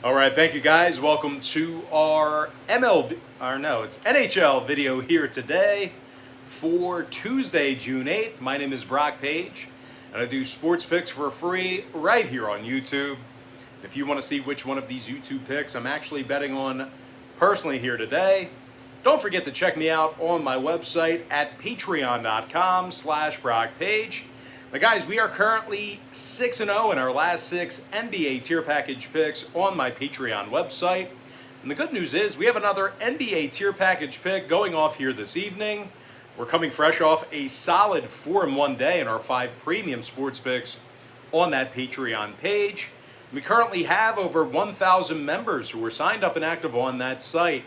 All right, thank you guys. Welcome to our it's NHL video here today for Tuesday, June 8th. My name is Brock Page, and I do sports picks for free right here on YouTube. If you want to see which one of these YouTube picks I'm actually betting on personally here today, don't forget to check me out on my website at patreon.com/BrockPage. Now guys, we are currently 6-0 in our last 6 NBA tier package picks on my Patreon website. And the good news is we have another NBA tier package pick going off here this evening. We're coming fresh off a solid 4-1 day in our 5 premium sports picks on that Patreon page. We currently have over 1,000 members who are signed up and active on that site.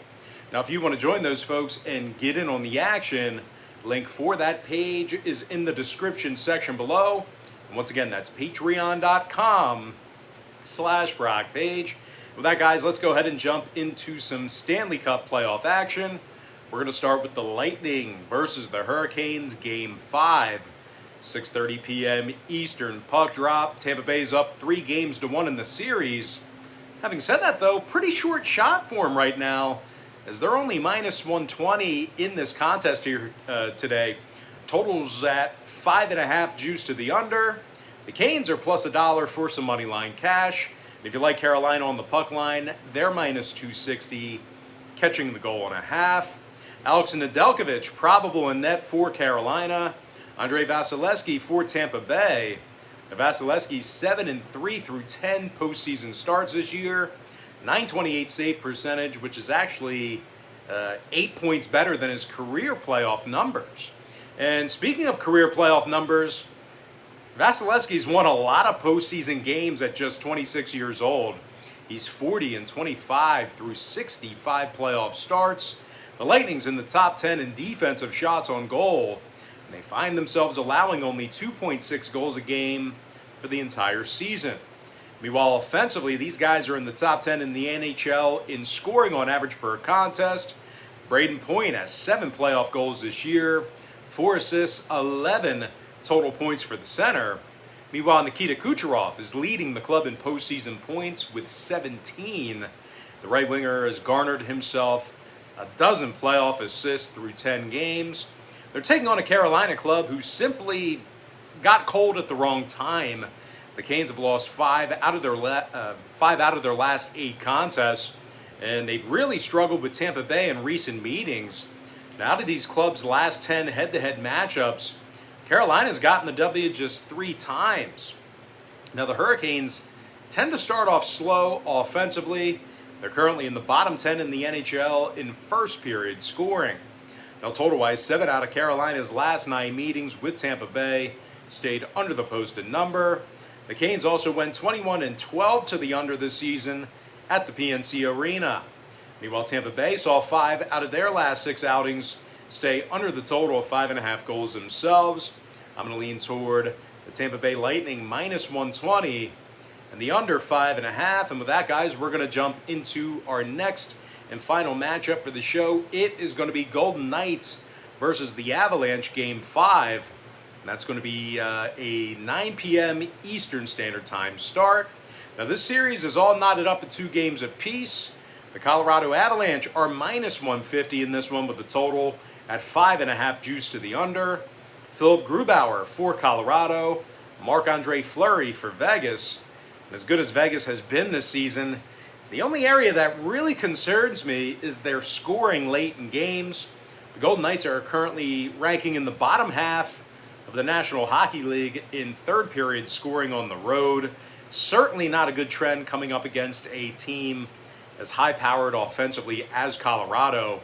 Now if you want to join those folks and get in on the action, link for that page is in the description section below. And once again, that's patreon.com/BrockPage. With that, guys, let's go ahead and jump into some Stanley Cup playoff action. We're going to start with the Lightning versus the Hurricanes, Game 5. 6:30 p.m. Eastern puck drop. Tampa Bay's up 3-1 in the series. Having said that, though, pretty short shot for them right now, as they're only -120 in this contest here today. Totals at 5.5 juice to the under. The Canes are plus $1 for some money line cash. And if you like Carolina on the puck line, they're -260, catching the goal and a half. Alex Nedeljkovic probable in net for Carolina. Andrei Vasilevskiy for Tampa Bay. Now, Vasilevskiy's 7-3 through 10 postseason starts this year. .928 save percentage, which is actually 8 points better than his career playoff numbers. And speaking of career playoff numbers, Vasilevskiy's won a lot of postseason games at just 26 years old. He's 40-25 through 65 playoff starts. The Lightning's in the top 10 in defensive shots on goal, and they find themselves allowing only 2.6 goals a game for the entire season. Meanwhile, offensively, these guys are in the top 10 in the NHL in scoring on average per contest. Braden Point has 7 playoff goals this year, 4 assists, 11 total points for the center. Meanwhile, Nikita Kucherov is leading the club in postseason points with 17. The right winger has garnered himself a dozen playoff assists through 10 games. They're taking on a Carolina club who simply got cold at the wrong time. The Canes have lost 5 out of their last 8 contests, and they've really struggled with Tampa Bay in recent meetings. Now, out of these clubs' last 10 head-to-head matchups, Carolina's gotten the W just 3 times. Now, the Hurricanes tend to start off slow offensively. They're currently in the bottom 10 in the NHL in first period scoring. Now, total-wise, 7 out of Carolina's last 9 meetings with Tampa Bay stayed under the posted number. The Canes also went 21-12 to the under this season at the PNC Arena. Meanwhile, Tampa Bay saw 5 out of their last 6 outings stay under the total of 5.5 goals themselves. I'm going to lean toward the Tampa Bay Lightning -120 and the under 5.5. And with that, guys, we're going to jump into our next and final matchup for the show. It is going to be Golden Knights versus the Avalanche, Game 5. That's going to be a 9 p.m. Eastern Standard Time start. Now, this series is all knotted up at 2 games apiece. The Colorado Avalanche are -150 in this one with a total at 5.5 juice to the under. Philip Grubauer for Colorado. Marc-Andre Fleury for Vegas. And as good as Vegas has been this season, the only area that really concerns me is their scoring late in games. The Golden Knights are currently ranking in the bottom half of the National Hockey League in third period scoring on the road. Certainly not a good trend coming up against a team as high-powered offensively as Colorado.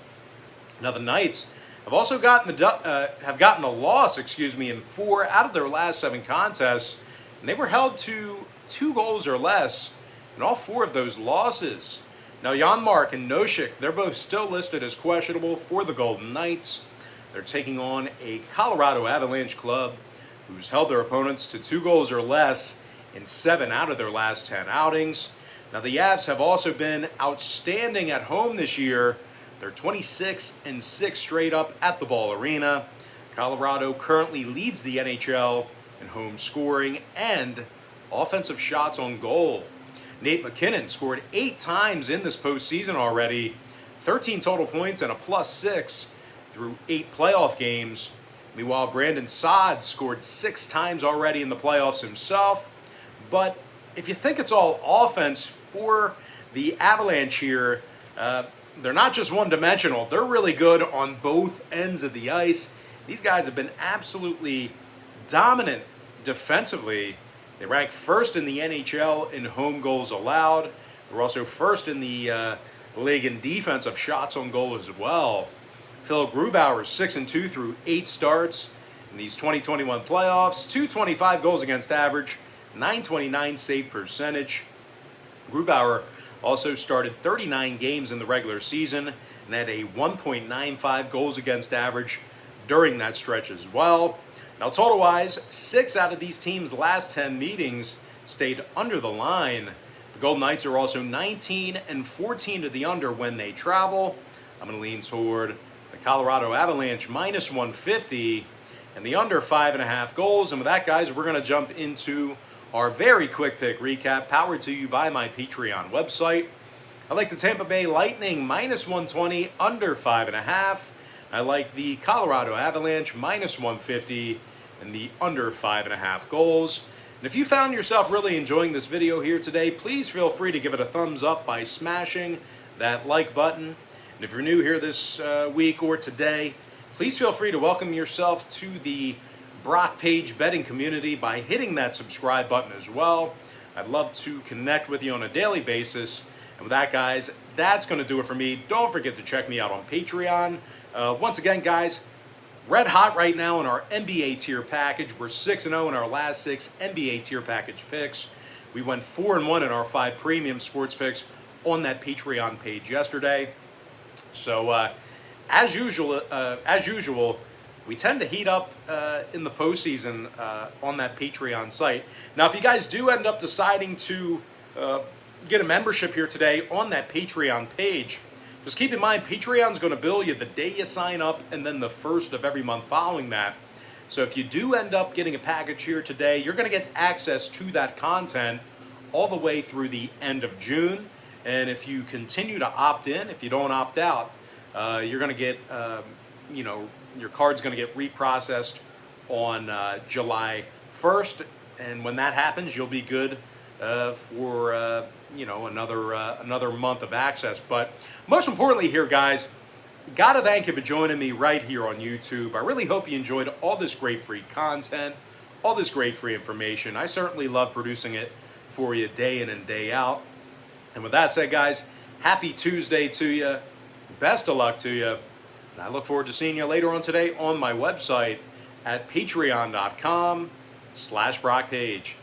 Now the Knights have also gotten the loss, in 4 out of their last 7 contests, and they were held to 2 goals or less in all 4 of those losses. Now Janmark and Nosek, they're both still listed as questionable for the Golden Knights. They're taking on a Colorado Avalanche club who's held their opponents to 2 goals or less in 7 out of their last 10 outings. Now, the Avs have also been outstanding at home this year. They're 26-6 straight up at the Ball Arena. Colorado currently leads the NHL in home scoring and offensive shots on goal. Nate McKinnon scored 8 times in this postseason already, 13 total points and a +6 through 8 playoff games. Meanwhile, Brandon Saad scored 6 times already in the playoffs himself. But if you think it's all offense for the Avalanche here, they're not just one-dimensional. They're really good on both ends of the ice. These guys have been absolutely dominant defensively. They rank first in the NHL in home goals allowed. They're also first in the league in defensive shots on goal as well. Phil Grubauer is 6-2 through 8 starts in these 2021 playoffs. 225 goals against average, 929 save percentage. Grubauer also started 39 games in the regular season and had a 1.95 goals against average during that stretch as well. Now, total-wise, 6 out of these teams' last 10 meetings stayed under the line. The Golden Knights are also 19-14 to the under when they travel. I'm going to lean toward the Colorado Avalanche -150 and the under 5.5 goals. And with that, guys, we're going to jump into our very quick pick recap, powered to you by my Patreon website. I like the Tampa Bay Lightning -120, under 5.5. I like the Colorado Avalanche -150 and the under 5.5 goals. And if you found yourself really enjoying this video here today, please feel free to give it a thumbs up by smashing that like button. And if you're new here this week or today, please feel free to welcome yourself to the Brock Page betting community by hitting that subscribe button as well. I'd love to connect with you on a daily basis. And with that, guys, that's going to do it for me. Don't forget to check me out on Patreon. Once again, guys, red hot right now in our NBA tier package. We're 6-0 in our last 6 NBA tier package picks. We went 4-1 in our 5 premium sports picks on that Patreon page yesterday. So, as usual, we tend to heat up in the postseason on that Patreon site. Now, if you guys do end up deciding to get a membership here today on that Patreon page, just keep in mind, Patreon's going to bill you the day you sign up and then the first of every month following that. So if you do end up getting a package here today, you're going to get access to that content all the way through the end of June. And if you continue to opt in, if you don't opt out, you're going to get, your card's going to get reprocessed on July 1st. And when that happens, you'll be good for another month of access. But most importantly here, guys, gotta thank you for joining me right here on YouTube. I really hope you enjoyed all this great free content, all this great free information. I certainly love producing it for you day in and day out. And with that said, guys, happy Tuesday to you. Best of luck to you. And I look forward to seeing you later on today on my website at patreon.com/BrockPage.